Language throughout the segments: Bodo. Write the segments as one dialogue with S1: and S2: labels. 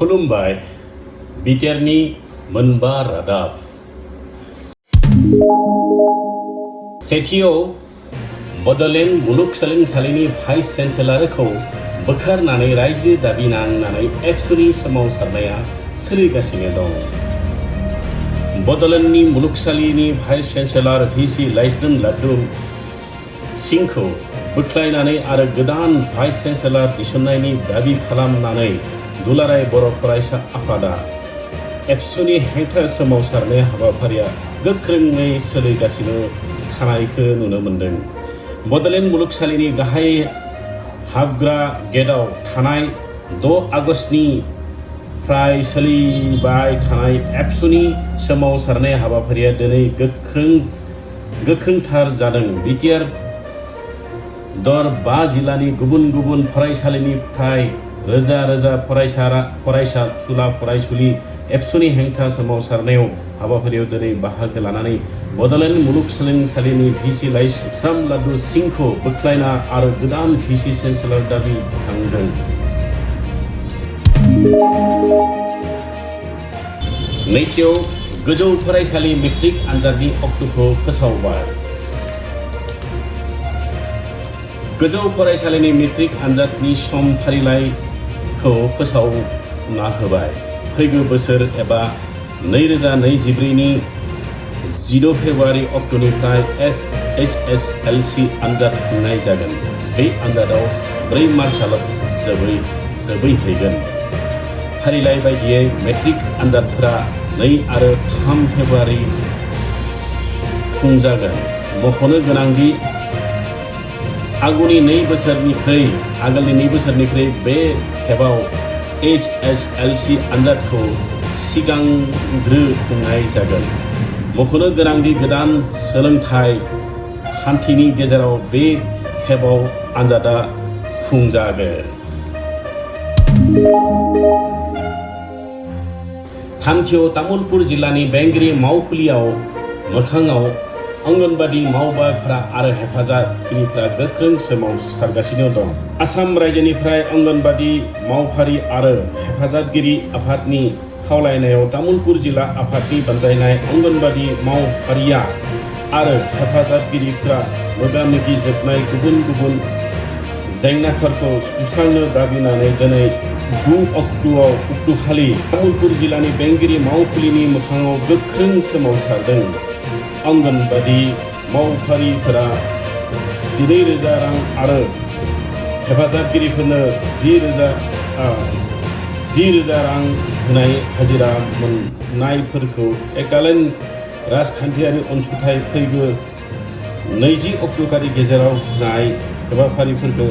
S1: खुलुमबाय BTR नि मोनबा रादाब। सेथियाव बड'लेण्ड मुलुगसोलोंसालिनि भाइस चेन्सेलरखौ बोखारनानै रायजो दाबि नांनानै एबसुनि सोमावसारनाया सोलिगासिनो दं। बड'लेण्डनि मुलुगसोलोंसालिनि भाइस चेन्सेलर VC लाइस्रोम लाड्डु सिंहखौ बोख्लायनानै आरो गोदान भाइस चेन्सेलर थिसननायनि दाबि खालामनानै दुलाराय बर' फरायसा आफादा एबसुनि हेंथा सोमावसारनाय हाबाफारिया गोख्रोङै सोलिगासिनो थानायखौ नुनो मोन्दों। बड'लेण्ड मुलुगसोलोंसालिनि गाहाय हाबग्रा गेटआव थानाय 6 आगस्तनिफ्राय सोलिबाय थानाय एबसुनि सोमावसारनाय हाबाफारिया दिनै गोख्रोंथार जादों। BTR दर 5 जिल्लानि गुबुन गुबुन फरायसालिनिफ्राय रोजा रोजा फरायसुला फरायसुलि एबसुनि हेंथा सोमावसारनायाव हाबाफारियाव दिनै बाहागो लानानै बड'लेण्ड मुलुगसोलोंसालिनि VC लाइस्रोम लाड्डु सिंहखौ बोख्लायना आरो गोदान VC चेन्सेलर दाबि दिखांदों। नैथियाव गोजौ फरायसालि मेट्रिक आनजादनि अक्ट'खौ फोसावबाय। गोजौ फरायसालिनि मेट्रिक आनजादनि सम फारिलाइखौ फोसावना होबाय। फैगौ बोसोर एबा 2024 नि 10 फेब्रुआरि अक्ट'निफ्राय SSLC आनजाद खुंनाय जागोन। बे आनजादाव 4 मार्चआव जोबहैगोन। फारिलाइ बायदियै मेट्रिक आनजादफोरा 2 आरो 3 फेब्रुआरि खुंजागोन। मख'नो गोनांदि आगोलनि 2 बोसोरनिख्रुइ बे खेबाव SSLC आनजादखौ सिगांग्रो खुंनाय जागोन। मख'नो गोनांदि गोदान सोलोंथाइ खान्थिनि गेजेराव बे खेबाव आनजादा खुंजागोन। थामथियाव तामुलपुर जिल्लानि बेंगिरि मावखुलियाव मोखाङाव अंगनबादि मावबायग्रा आरो हेफाजाबगिरिफ्रा गोख्रों सोमावसारगासिनो दं। आसाम रायजोनिफ्राय अंगनबादि मावफारि आरो हेफाजाबगिरि आफादनि खावलायनायाव तामुलपुर जिल्ला आफादनि बानजायनाय अंगनबादि मावफारिया आरो हेफाजाबगिरिफ्रा मोगा-मोगि जोबनाय गुबुन गुबुन जेंनाफोरखौ सुस्रांनो दाबिनानै दिनै 9 अक्ट'खालि तामुलपुर जिल्लानि बेंगिरि मावखुलिनि मोखाङाव गोख्रों सोमावसारदों। अंगनबादि मावफारिफोरा 12,000 रां आरो हेफाजाबगिरिफोरनो 10,000 रां होनाय हाजिरा मोननायफोरखौ एककालीन राजखान्थियारि अनसुंथाइ फैगौ 20 अक्ट'खालि गेजेराव होनाय हाबाफारिफोरखौ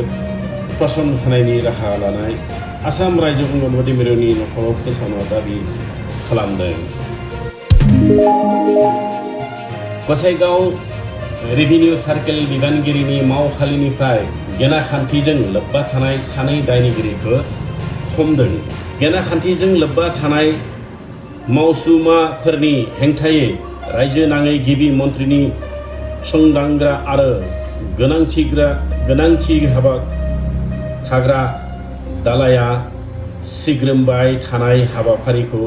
S1: फसंथानायनि राहा लानाय आसाम रायजो अंगनबादि मिरुनि न'खराव फोसावना दाबि खालामदों। गसाइगाव रेभिनिउ सार्केल बिबानगिरिनि मावखान्थिनिफ्राय गेनाखान्थिजों लोब्बा थानाय 2 दायनिगिरिखौ हमदों। गेनाखान्थिजों लोब्बा थानाय मावसुमाफोरनि हेंथायै रायजो नाङै गिबि मन्थ्रिनि संदानग्रा आरो गोनांथि हाबा थाग्रा दालाया सिग्रोमबाय थानाय हाबाफारिखौ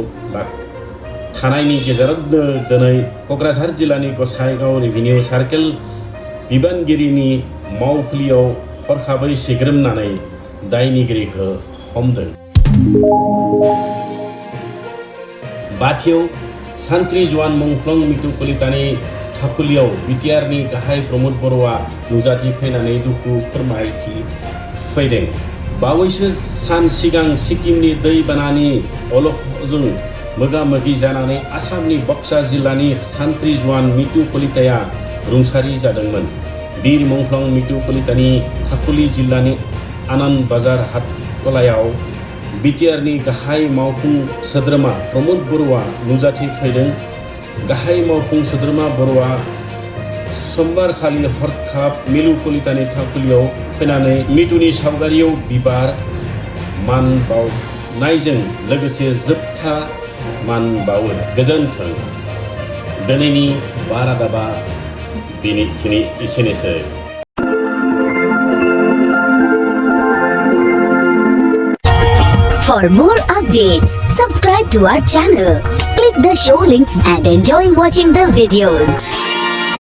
S1: थानायनि गेजेरावनो दिनै क'क्राझार जिल्लानि गसाइगाव रेभिनिउ सार्केल बिबानगिरिनि मावखुलियाव हरखाबै सिग्रोमनानै दायनिगिरिखौ हमदों। बाथियाव सान्थ्रि जवान मुंख्लं मितु कलितानि थाखुलियाव BTR नि गाहाय प्रमद बर'आ नुजाथि फैनानै दुखु फोरमायथि फैदों। बावैसो सान सिगां सिक्किमनि दैबानानि अलखदजों मोगा-मोगि जानानै आसामनि बक्सा जिल्लानि सान्थ्रि जवान मितु कलिताया रुंसारि जादोंमोन। बीर मुंख्लं मितु कलितानि थाखुलि जिल्लानि आनन्द बाजार हाटगलायाव BTR नि गाहाय मावफुं सोद्रोमा प्रमद बर'आ नुजाथि फैदों। गाहाय मावफुं सोद्रोमा बर'आ समबारखालि हरखाब मितु कलितानि थाखुलियाव फैनानै मितुनि सावगारियाव बिबार मान बावनायजों लोगोसे जोबथा मान बावो। गोजोन्थों। दिनैनि रादाबा दिनै एसेनोसै।
S2: For more updates, subscribe to our channel, click the show links and enjoy watching the videos.